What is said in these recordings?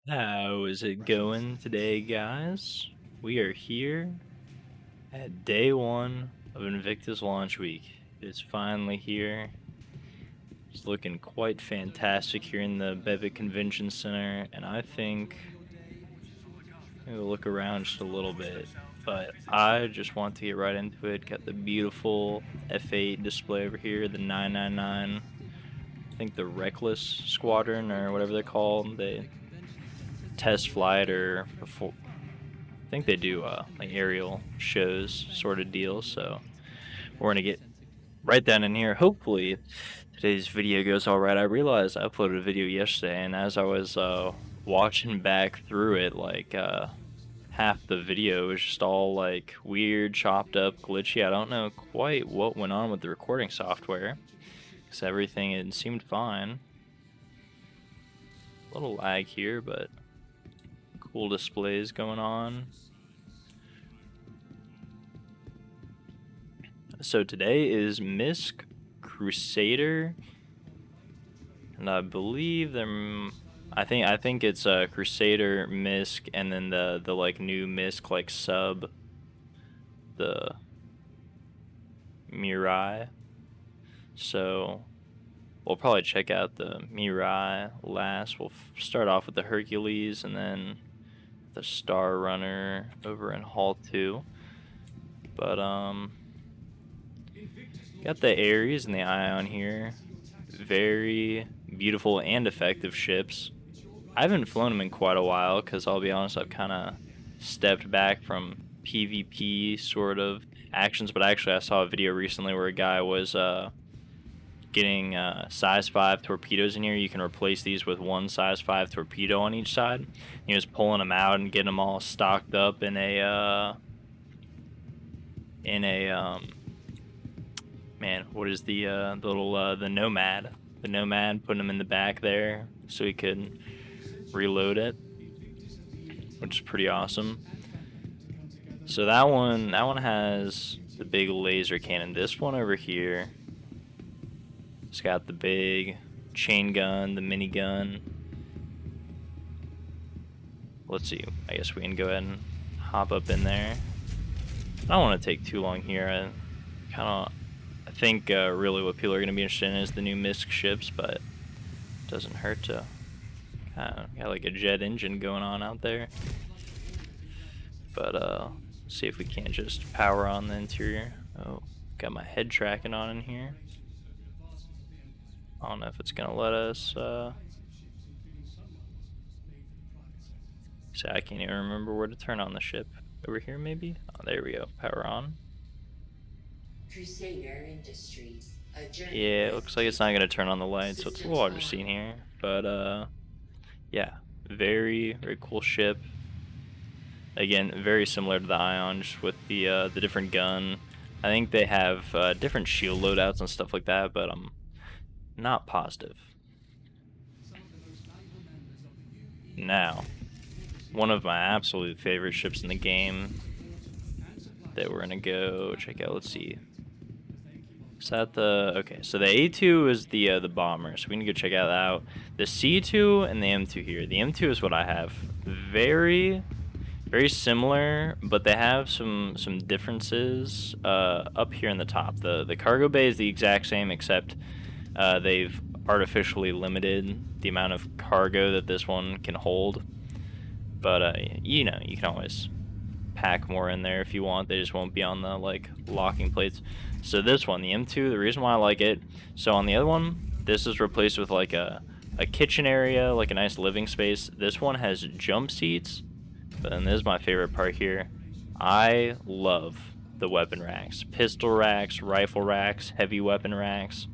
How is it going today, guys? We are here at day one of Invictus launch week. It's finally here. It's looking quite fantastic here in the Bevic Convention Center, and I think we'll look around just a little bit. But I just want to get right into it. Got the beautiful F8 display over here, the 999. I think the Reckless Squadron or whatever they're called. They test flight or before. I think they do like aerial shows sort of deal. So we're gonna get right down in here. Hopefully today's video goes all right. I realized I uploaded a video yesterday, and as I was watching back through it, like half the video was just all like weird, chopped up, glitchy. I don't know quite what went on with the recording software, because everything it seemed fine. A little lag here, but cool displays going on. So today is Misk Crusader, and I believe they're. I think it's Crusader, Misk, and then the like new Misk like sub, the Mirai. So we'll probably check out the Mirai last. We'll start off with the Hercules and then the Star Runner over in Hall 2. But got the Ares and the Ion here. Very beautiful and effective ships. I haven't flown them in quite a while because I'll be honest, I've kind of stepped back from PvP sort of actions. But actually, I saw a video recently where a guy was getting size 5 torpedoes in here. You can replace these with one size 5 torpedo on each side. He was pulling them out and getting them all stocked up in a man, what is the little the Nomad? The Nomad, putting them in the back there so he could reload it, which is pretty awesome. So that one has the big laser cannon. This one over here, it's got the big chain gun, the minigun. Let's see. I guess we can go ahead and hop up in there. I don't want to take too long here. I think really what people are going to be interested in is the new Misk ships, but it doesn't hurt to got like a jet engine going on out there. But see if we can't just power on the interior. Oh, got my head tracking on in here. I don't know if it's gonna let us see, I can't even remember where to turn on the ship. Over here maybe? Oh, there we go. Power on. Crusader Industries. Yeah, it looks like it's not gonna turn on the light, so it's a little hard to see in here. But yeah, very cool ship. Again, very similar to the Ion, just with the different gun. I think they have different shield loadouts and stuff like that, but I'm not positive. Now, one of my absolute favorite ships in the game that we're gonna go check out. Let's see. Is that the okay? So the A2 is the bomber, so we can go check that out. The C2 and the M2 here. The M2 is what I have. Very similar, but they have some differences up here in the top. The cargo bay is the exact same, except they've artificially limited the amount of cargo that this one can hold. But you know, you can always pack more in there if you want. They just won't be on the like locking plates. So this one, the M2, the reason why I like it, so on the other one, this is replaced with like a kitchen area, like a nice living space. This one has jump seats, but then this is my favorite part here. I love the weapon racks. Pistol racks, rifle racks, heavy weapon racks.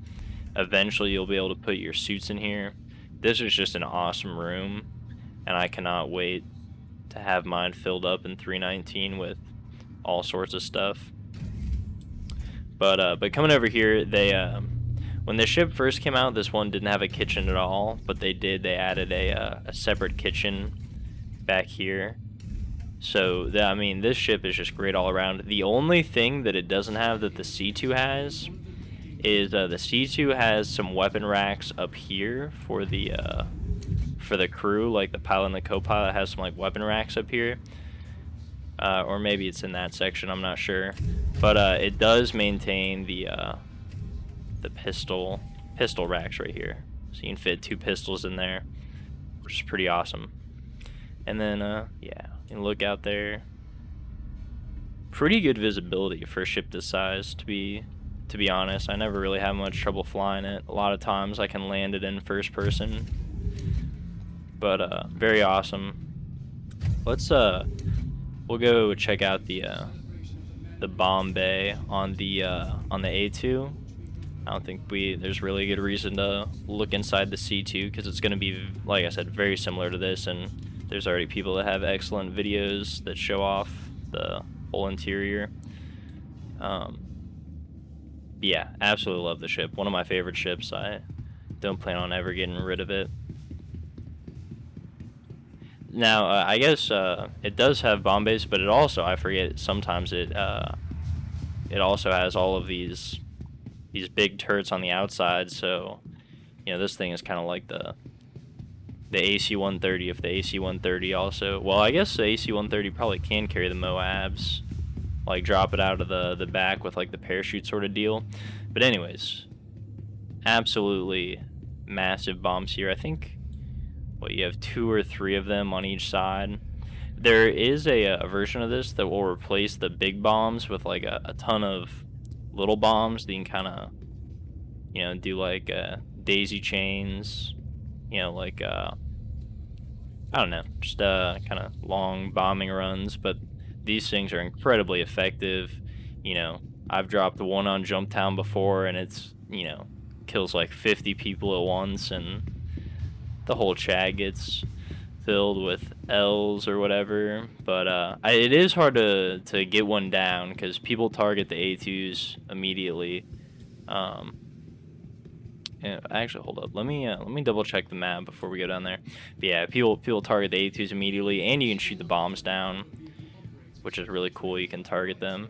Eventually you'll be able to put your suits in here. This is just an awesome room, and I cannot wait to have mine filled up in 319 with all sorts of stuff. But coming over here, they when the ship first came out, this one didn't have a kitchen at all, but they added a separate kitchen back here. So I mean, this ship is just great all around. The only thing that it doesn't have that the C2 has is the C2 has some weapon racks up here for the for the crew, like the pilot and the co-pilot has some like weapon racks up here. Or maybe it's in that section, I'm not sure. But it does maintain the pistol racks right here. So you can fit 2 pistols in there, which is pretty awesome. And then yeah, you can look out there. Pretty good visibility for a ship this size, to be honest. I never really have much trouble flying it. A lot of times I can land it in first person. But very awesome. Let's we'll go check out the bomb bay on the A2. I don't think there's really a good reason to look inside the C2 because it's going to be, like I said, very similar to this, and there's already people that have excellent videos that show off the whole interior. Yeah, absolutely love the ship. One of my favorite ships. I don't plan on ever getting rid of it. Now, I guess it does have bomb bays, but it also, I forget, sometimes it also has all of these big turrets on the outside. So, you know, this thing is kind of like the AC-130. If the AC-130 also, well, I guess the AC-130 probably can carry the MOABs, like drop it out of the back with like the parachute sort of deal. But anyways, absolutely massive bombs here. I think, well, you have 2 or 3 of them on each side. There is a version of this that will replace the big bombs with like a ton of little bombs that you can kind of, you know, do like daisy chains, you know, like I don't know, just kind of long bombing runs. But these things are incredibly effective. You know, I've dropped one on Jumptown before, and it's, you know, kills like 50 people at once, and the whole chat gets filled with L's or whatever. But it is hard to get one down because people target the A2s immediately. Yeah, actually, hold up. Let me double check the map before we go down there. But yeah, people target the A2s immediately, and you can shoot the bombs down, which is really cool. You can target them.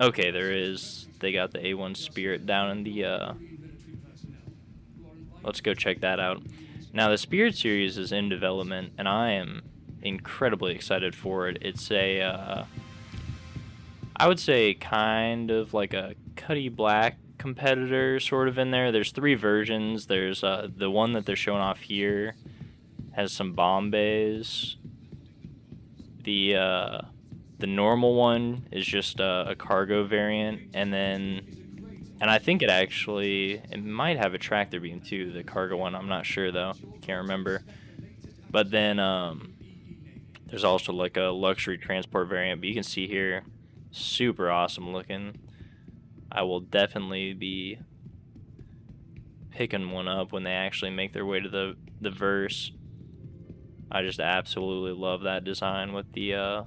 Okay, they got the A1 Spirit down in the let's go check that out. Now, the Spirit series is in development, and I am incredibly excited for it. It's I would say kind of like a Cuddy Black competitor sort of in there. There's 3 versions. There's the one that they're showing off here has some bomb bays. The normal one is just a cargo variant, and I think it might have a tractor beam too, the cargo one. I'm not sure though, can't remember. But then there's also like a luxury transport variant, but you can see here, super awesome looking. I will definitely be picking one up when they actually make their way to the verse. I just absolutely love that design with the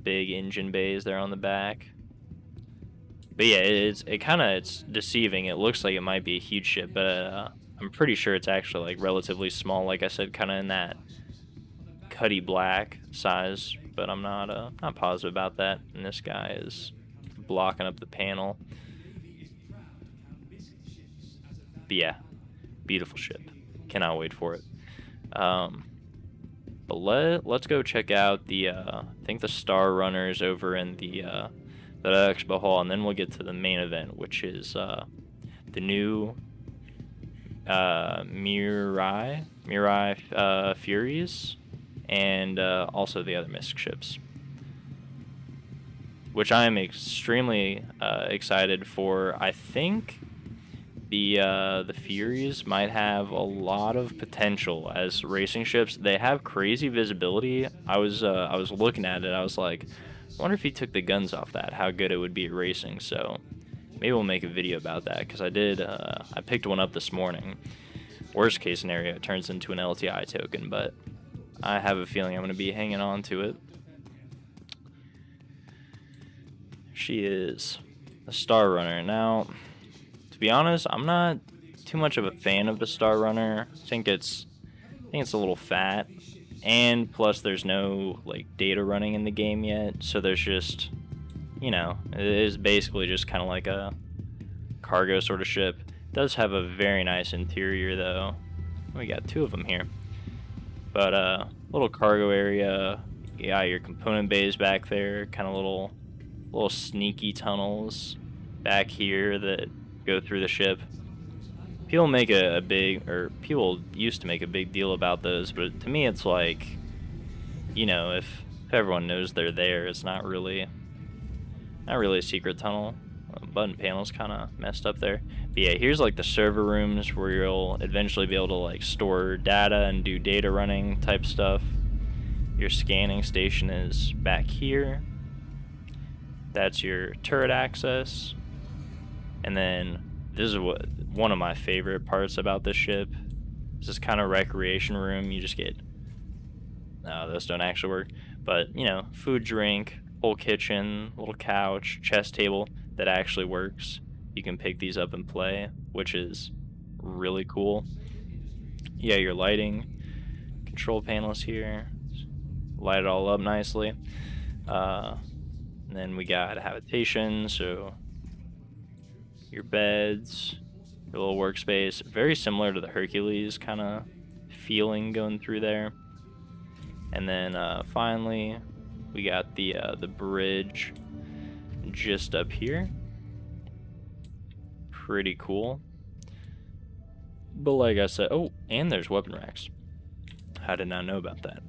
big engine bays there on the back. But yeah, it's deceiving. It looks like it might be a huge ship, but I'm pretty sure it's actually like relatively small. Like I said, kind of in that Cuddy Black size, but I'm not positive about that. And this guy is blocking up the panel. But yeah, beautiful ship. Cannot wait for it. But let's go check out the I think the Star Runners over in the expo hall, and then we'll get to the main event, which is the new Mirai Furies, and also the other Mystic ships, which I am extremely excited for. I think the Furies might have a lot of potential as racing ships. They have crazy visibility. I was looking at it. I was like, I wonder if he took the guns off that, how good it would be at racing. So maybe we'll make a video about that, because I picked one up this morning. Worst case scenario, it turns into an LTI token, but I have a feeling I'm going to be hanging on to it. She is a Star Runner. Now, to be honest, I'm not too much of a fan of the Star Runner. I think it's a little fat, and plus there's no like data running in the game yet, so there's just, you know, it is basically just kind of like a cargo sort of ship. It does have a very nice interior though. We got 2 of them here. But little cargo area. Yeah, your component bays back there. Kind of little sneaky tunnels back here that go through the ship. People make a big, or people used to make a big deal about those, but to me it's like, you know, if everyone knows they're there, it's not really a secret tunnel. Button panel's kind of messed up there. But yeah, here's like the server rooms where you'll eventually be able to like store data and do data running type stuff. Your scanning station is back here. That's your turret access. And then this is one of my favorite parts about this ship. This is kind of recreation room. You just get, no, those don't actually work, but you know, food, drink, whole kitchen, little couch, chess table that actually works. You can pick these up and play, which is really cool. Yeah, your lighting, control panels here, light it all up nicely. And then we got habitation, so your beds, your little workspace, very similar to the Hercules kind of feeling going through there. And then finally, we got the bridge just up here. Pretty cool. But like I said, oh, and there's weapon racks. I did not know about that.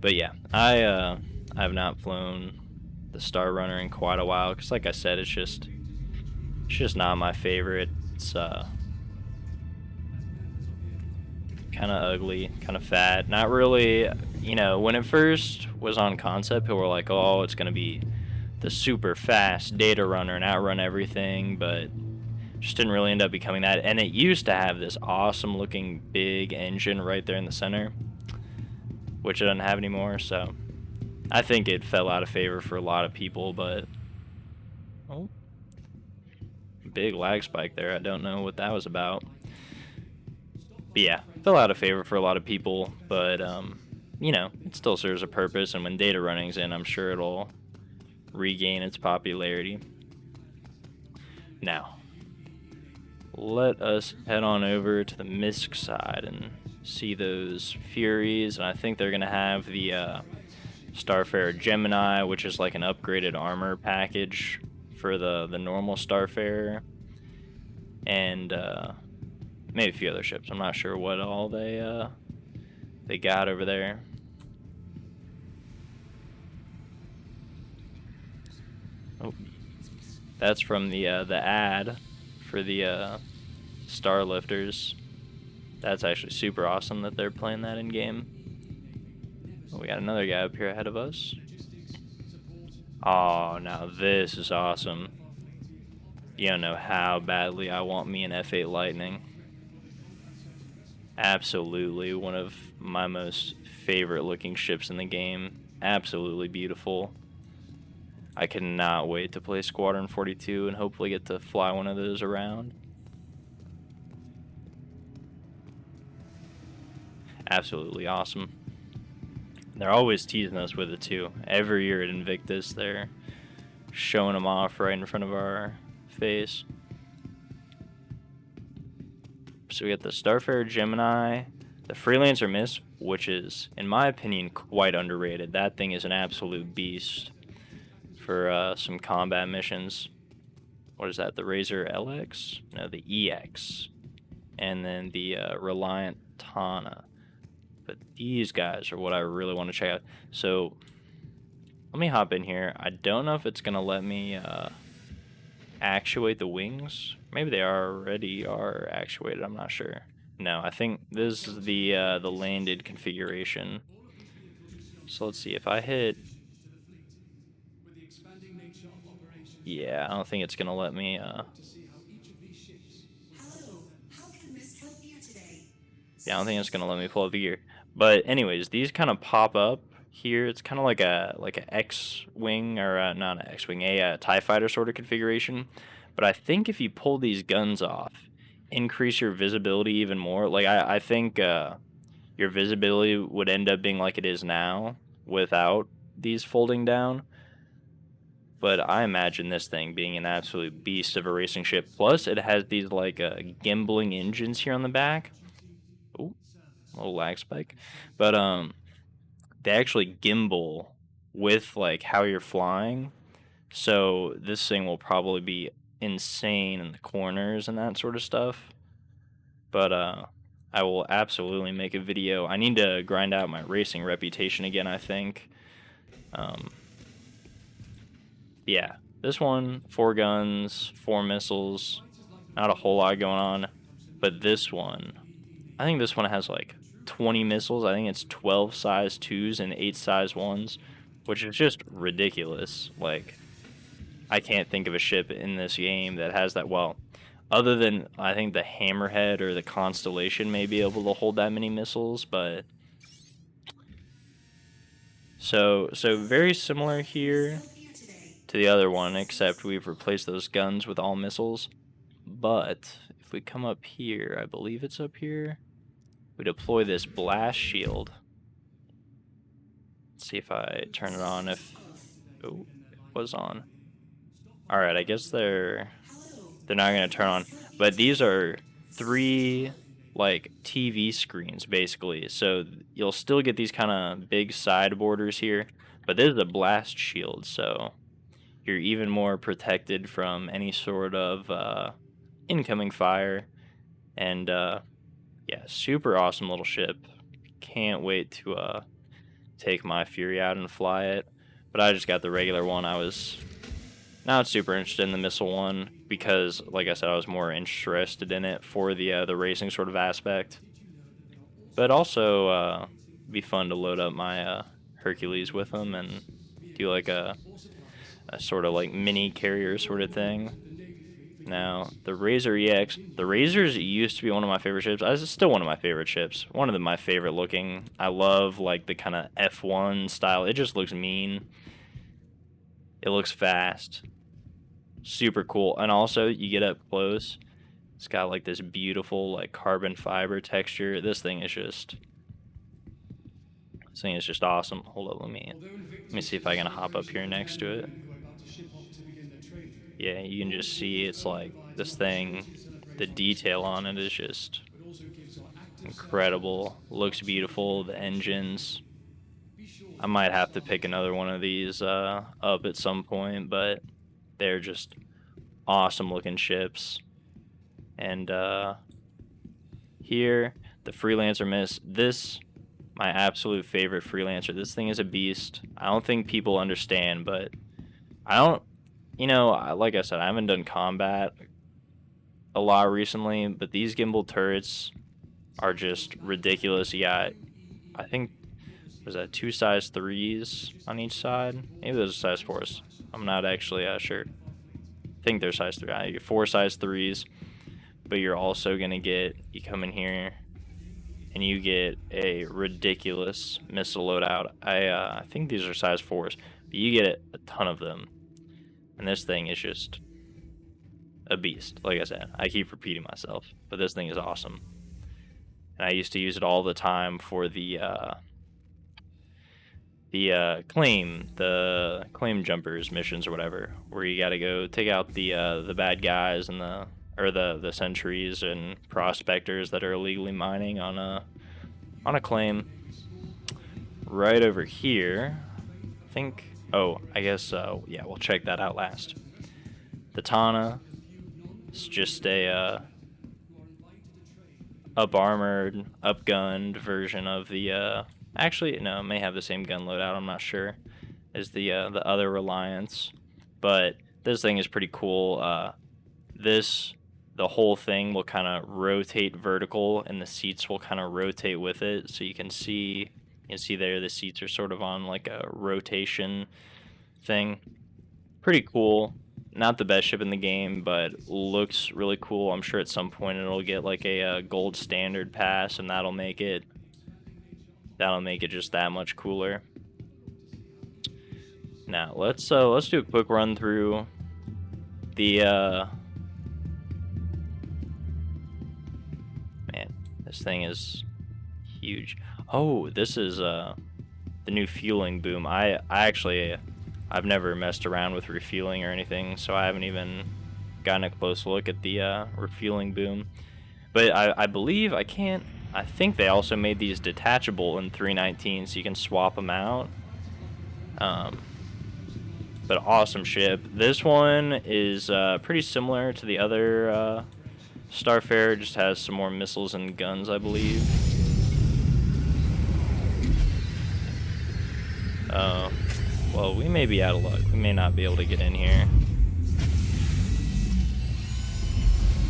But yeah, I have not flown the Star Runner in quite a while because, like I said, it's just not my favorite. It's kind of ugly, kind of fat. Not really, you know, when it first was on concept, people were like, oh, it's going to be the super fast data runner and outrun everything, but just didn't really end up becoming that. And it used to have this awesome looking big engine right there in the center, which it doesn't have anymore, so I think it fell out of favor for a lot of people. But oh, big lag spike there. I don't know what that was about. But yeah, fell out of favor for a lot of people, but you know, it still serves a purpose, and when data running's in, I'm sure it'll regain its popularity. Now, let us head on over to the MISC side and see those Furies, and I think they're gonna have the Starfarer Gemini, which is like an upgraded armor package for the normal Starfarer, and maybe a few other ships. I'm not sure what all they got over there. Oh, that's from the ad for the Star Lifters. That's actually super awesome that they're playing that in game. Oh, we got another guy up here ahead of us. Oh, now this is awesome. You don't know how badly I want me an F8 Lightning. Absolutely one of my most favorite looking ships in the game. Absolutely beautiful. I cannot wait to play Squadron 42 and hopefully get to fly one of those around. Absolutely awesome. They're always teasing us with it too. Every year at Invictus, they're showing them off right in front of our face. So we got the Starfarer Gemini, the Freelancer Miss, which is, in my opinion, quite underrated. That thing is an absolute beast for some combat missions. What is that? The Razor LX? No, the EX. And then the Reliant Tana. But these guys are what I really want to check out. So let me hop in here. I don't know if it's going to let me actuate the wings. Maybe they already are actuated. I'm not sure. No, I think this is the landed configuration. So let's see if I hit. Yeah, I don't think it's gonna let me. Yeah, I don't think it's gonna let me pull up the gear. But anyways, these kind of pop up here. It's kind of like a X-wing or not an X-wing, a TIE fighter sort of configuration. But I think if you pull these guns off, increase your visibility even more. Like I think your visibility would end up being like it is now without these folding down. But I imagine this thing being an absolute beast of a racing ship. Plus, it has these like gimbling engines here on the back. Ooh, little lag spike. But they actually gimbal with like how you're flying. So this thing will probably be insane in the corners and that sort of stuff. But I will absolutely make a video. I need to grind out my racing reputation again, I think. Yeah, this one, 4 guns, 4 missiles, not a whole lot going on. But this one, I think this one has like 20 missiles. I think it's 12 size 2s and 8 size 1s, which is just ridiculous. Like, I can't think of a ship in this game that has that. Well, other than I think the Hammerhead or the Constellation may be able to hold that many missiles, but so very similar here to the other one, except we've replaced those guns with all missiles. But if we come up here, I believe it's up here, we deploy this blast shield. Let's see if I turn it on. If oh, it was on. All right, I guess they're not gonna turn on. But these are 3 like TV screens basically, so you'll still get these kind of big side borders here. But this is a blast shield, so you're even more protected from any sort of incoming fire. And yeah, super awesome little ship. Can't wait to take my Fury out and fly it. But I just got the regular one. I was not super interested in the missile one because, like I said, I was more interested in it for the racing sort of aspect. But also, be fun to load up my Hercules with them and do like a sort of like mini carrier sort of thing. Now, the Razor EX, the Razors used to be one of my favorite ships. It's still one of my favorite ships. One of my favorite looking. I love like the kind of F1 style. It just looks mean. It looks fast. Super cool. And also, you get up close, it's got like this beautiful like carbon fiber texture. This thing is just awesome. Hold up, let me see if I can hop up here next to it. Yeah, you can just see it's like this thing, the detail on it is just incredible. Looks beautiful. The engines, I might have to pick another one of these up at some point, but they're just awesome looking ships. And here, the Freelancer Miss, this, my absolute favorite Freelancer. This thing is a beast. I don't think people understand, but I don't, you know, like I said, I haven't done combat a lot recently, but these gimbal turrets are just ridiculous. You got, I think, was that 2 size 3s on each side? Maybe those are size 4s. I'm not actually sure. I think they're size 3. You get 4 size 3s, but you're also gonna get, you come in here and you get a ridiculous missile loadout. I think these are size 4s, but you get a ton of them. And this thing is just a beast. Like I said, I keep repeating myself, but this thing is awesome. And I used to use it all the time for the claim jumpers missions or whatever, where you got to go take out the bad guys and the sentries and prospectors that are illegally mining on a claim. Right over here, I think. Oh, I guess, yeah, we'll check that out last. The Tana is just a up-armored, up-gunned version of the, actually, no, it may have the same gun loadout, I'm not sure, as the other Reliance. But this thing is pretty cool. The whole thing will kind of rotate vertical, and the seats will kind of rotate with it, so you can see there the seats are sort of on like a rotation thing. Pretty cool. Not the best ship in the game, but looks really cool. I'm sure at some point it'll get like a gold standard pass, and that'll make it just that much cooler. Now let's do a quick run through the man, this thing is huge. Oh, this is the new fueling boom. I've never messed around with refueling or anything, so I haven't even gotten a close look at the refueling boom. But I believe I I think they also made these detachable in 319, so you can swap them out. But awesome ship. This one is pretty similar to the other Starfarer, just has some more missiles and guns, I believe. Oh, well, we may be out of luck. We may not be able to get in here.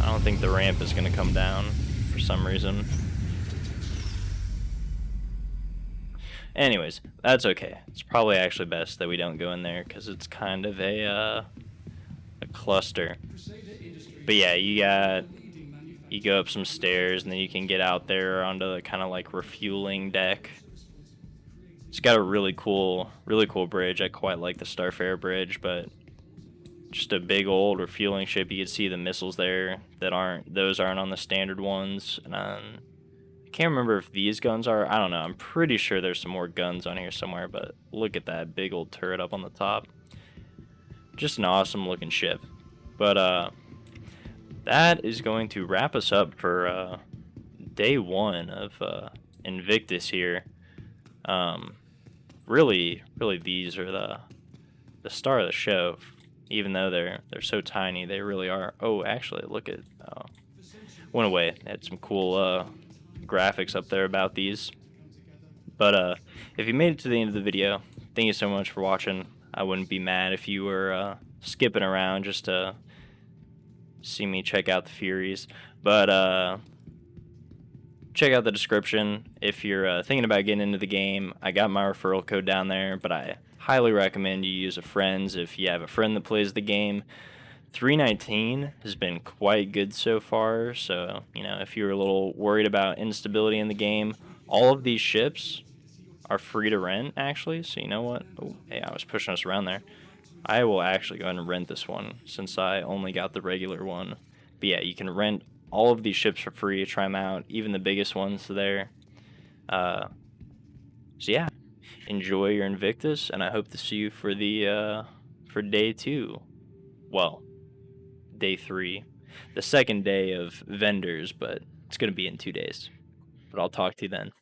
I don't think the ramp is going to come down for some reason. Anyways, that's okay. It's probably actually best that we don't go in there because it's kind of a cluster. But yeah, you go up some stairs and then you can get out there onto the kind of like refueling deck. It's got a really cool bridge. I quite like the Starfarer bridge, but just a big old refueling ship. You can see the missiles there that aren't on the standard ones. And I can't remember if these guns are. I don't know. I'm pretty sure there's some more guns on here somewhere, but look at that big old turret up on the top. Just an awesome looking ship. But that is going to wrap us up for day one of Invictus here. Really these are the star of the show. Even though they're so tiny, they really are. Oh, actually, look at went away. They had some cool graphics up there about these. But if you made it to the end of the video, thank you so much for watching. I wouldn't be mad if you were skipping around just to see me check out the Furies. But check out the description if you're thinking about getting into the game. I got my referral code down there, but I highly recommend you use a friend's if you have a friend that plays the game. 319 has been quite good so far, so if you're a little worried about instability in the game, all of these ships are free to rent actually. So you know what? Oh, hey, I was pushing us around there. I will actually go ahead and rent this one since I only got the regular one. But yeah, you can rent all of these ships for free. Try them out, even the biggest ones there. So yeah, enjoy your Invictus, and I hope to see you for the for day 2. Well, day 3, the second day of vendors, but it's gonna be in 2 days. But I'll talk to you then.